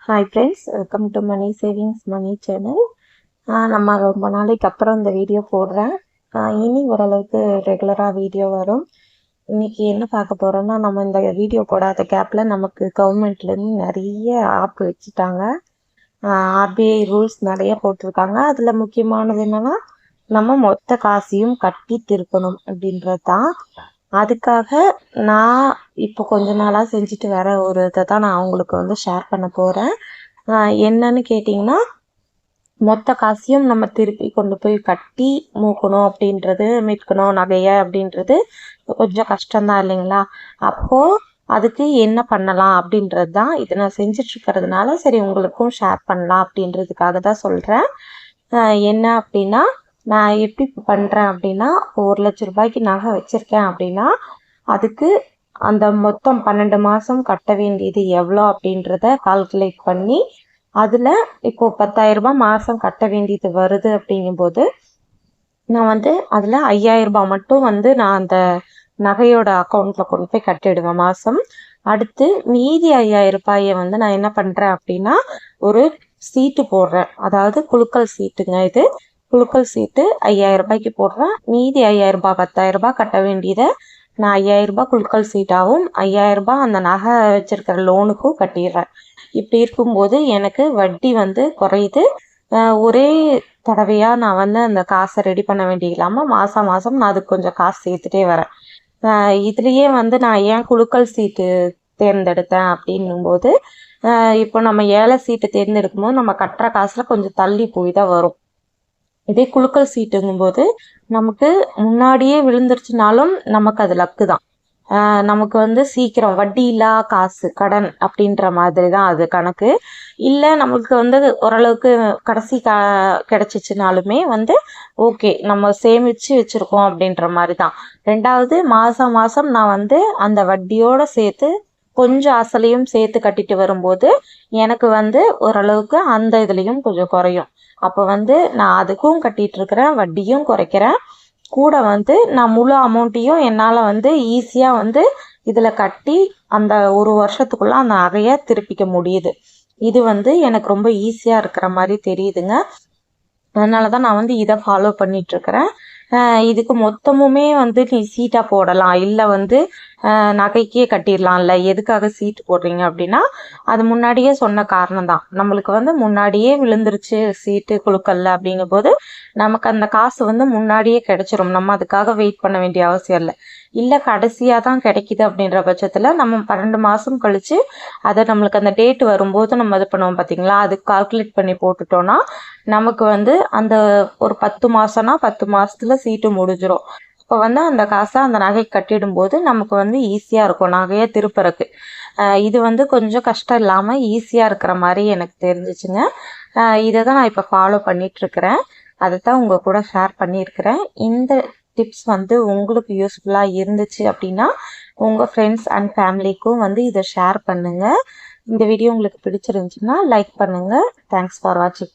Hi friends, welcome to money savings money channel. நம்ம ரொம்ப நாளைக்கு அப்புறம் இந்த வீடியோ போடுறேன். இனி ஓரளவுக்கு ரெகுலராக வீடியோ வரும். இன்றைக்கி என்ன பார்க்க போகிறோன்னா, நம்ம இந்த வீடியோ போடாத கேப்பில் நமக்கு கவர்மெண்ட்லேருந்து நிறைய ஆப் வச்சுட்டாங்க. ஆர்பிஐ ரூல்ஸ் நிறைய போட்டிருக்காங்க. அதில் முக்கியமானது என்னென்னா, நம்ம மொத்த காசையும் கட்டி திருப்பணும் அப்படின்றது தான். அதுக்காக நான் இப்போ கொஞ்ச நாளாக செஞ்சுட்டு வர ஒரு இதை தான் நான் உங்களுக்கு ஷேர் பண்ண போகிறேன். என்னன்னு கேட்டிங்கன்னா, மொத்த காசையும் நம்ம திருப்பி கொண்டு போய் கட்டி மூக்கணும் அப்படின்றது, மீட்கணும் நகையை அப்படின்றது கொஞ்சம் கஷ்டம்தான் இல்லைங்களா? அப்போது அதுக்கு என்ன பண்ணலாம் அப்படின்றது தான் இது நான் செஞ்சிட்ருக்கிறதுனால சரி உங்களுக்கும் ஷேர் பண்ணலாம் அப்படின்றதுக்காக தான் சொல்கிறேன். என்ன அப்படின்னா, நான் எப்படி பண்ணுறேன் அப்படின்னா, 1,00,000 நகை வச்சுருக்கேன் அப்படின்னா, அதுக்கு அந்த மொத்தம் 12 மாதம் கட்ட வேண்டியது எவ்வளோ அப்படின்றத கால்குலேட் பண்ணி, அதில் இப்போது 10,000 மாதம் கட்ட வேண்டியது வருது அப்படிங்கும்போது, நான் அதில் 5,000 மட்டும் நான் அந்த நகையோட அக்கௌண்ட்டில் கொண்டு போய் கட்டிடுவேன் மாதம். அடுத்து மீதி 5,000 நான் என்ன பண்ணுறேன் அப்படின்னா, ஒரு சீட்டு போடுறேன். அதாவது குலுக்கல் சீட்டுங்க இது. குலுக்கல் சீட்டு 5,000 போடுறேன். மீதி 5,000 10,000 கட்ட வேண்டியதை நான் 5,000 குலுக்கல் சீட்டாகவும் 5,000 அந்த நகை வச்சிருக்கிற லோனுக்கும் கட்டிடுறேன். இப்படி இருக்கும்போது எனக்கு வட்டி குறையுது. ஒரே தடவையாக நான் அந்த காசை ரெடி பண்ண வேண்டிய இல்லாமல் மாதம் மாதம் நான் அதுக்கு கொஞ்சம் காசு சேர்த்துட்டே வரேன். இதுலேயே நான் ஏன் குலுக்கல் சீட்டு தேர்ந்தெடுத்தேன் அப்படின்னும்போது, இப்போ நம்ம ஏழை சீட்டு தேர்ந்தெடுக்கும்போது நம்ம கட்டுற காசில் கொஞ்சம் தள்ளி போய் தான் வரும். இதே குலுக்கல் சீட்டுங்கும்போது நமக்கு முன்னாடியே விழுந்துருச்சுனாலும் நமக்கு அது லக்கு தான். நமக்கு சீக்கிரம் வட்டி இல்லா காசு கடன் அப்படின்ற மாதிரி தான் அது கணக்கு. இல்லை நமக்கு ஓரளவுக்கு கடைசி கிடச்சிச்சுனாலுமே ஓகே நம்ம சேமித்து வச்சுருக்கோம் அப்படின்ற மாதிரி தான். ரெண்டாவது மாதம் மாதம் நான் அந்த வட்டியோடு சேர்த்து கொஞ்சம் அசலையும் சேர்த்து கட்டிட்டு வரும்போது எனக்கு ஓரளவுக்கு அந்த இதுலேயும் கொஞ்சம் குறையும். அப்போ நான் அதுக்கும் கட்டிகிட்ருக்கிறேன், வட்டியும் குறைக்கிறேன். கூட நான் முழு அமௌண்ட்டையும் என்னால் ஈஸியாக இதில் கட்டி அந்த ஒரு வருஷத்துக்குள்ளே அந்த நகையை திருப்பிக்க முடியுது. இது எனக்கு ரொம்ப ஈஸியாக இருக்கிற மாதிரி தெரியுதுங்க. அதனால தான் நான் இதை ஃபாலோ பண்ணிகிட்ருக்கிறேன். இதுக்கு மொத்தமுமே நீ சீட்டாக போடலாம், இல்லை நகைக்கே கட்டிடலாம்ல, எதுக்காக சீட்டு போடுறீங்க அப்படின்னா, அது முன்னாடியே சொன்ன காரணம் தான். நம்மளுக்கு முன்னாடியே விழுந்துருச்சு சீட்டு குலுக்கல்ல அப்படிங்கும்போது நமக்கு அந்த காசு முன்னாடியே கிடைச்சிரும். நம்ம அதுக்காக வெயிட் பண்ண வேண்டிய அவசியம் இல்லை. இல்லை கடைசியாக தான் கிடைக்கிது அப்படின்ற பட்சத்தில் நம்ம 12 மாதம் கழித்து அதை நம்மளுக்கு அந்த டேட் வரும்போது நம்ம இது பண்ணுவோம் பார்த்தீங்களா, அதுக்கு கால்குலேட் பண்ணி போட்டுட்டோன்னா நமக்கு அந்த ஒரு 10 மாதம்னா 10 மாதத்துல சீட்டு முடிஞ்சிடும். இப்போ அந்த காசை அந்த நகை கட்டிடும்போது நமக்கு ஈஸியாக இருக்கும் நகையை திருப்பறக்கு. இது கொஞ்சம் கஷ்டம் இல்லாமல் ஈஸியாக இருக்கிற மாதிரி எனக்கு தெரிஞ்சிச்சுங்க. இதை தான் நான் இப்போ ஃபாலோ பண்ணிகிட்ருக்கிறேன். அதை தான் உங்கள் கூட ஷேர் பண்ணியிருக்கிறேன். இந்த டிப்ஸ் உங்களுக்கு யூஸ்ஃபுல்லாக இருந்துச்சு அப்படின்னா உங்கள் ஃப்ரெண்ட்ஸ் அண்ட் ஃபேமிலிக்கும் இதை ஷேர் பண்ணுங்கள். இந்த வீடியோ உங்களுக்கு பிடிச்சிருந்துச்சுன்னா லைக் பண்ணுங்கள். தேங்க்ஸ் ஃபார் வாட்சிங்.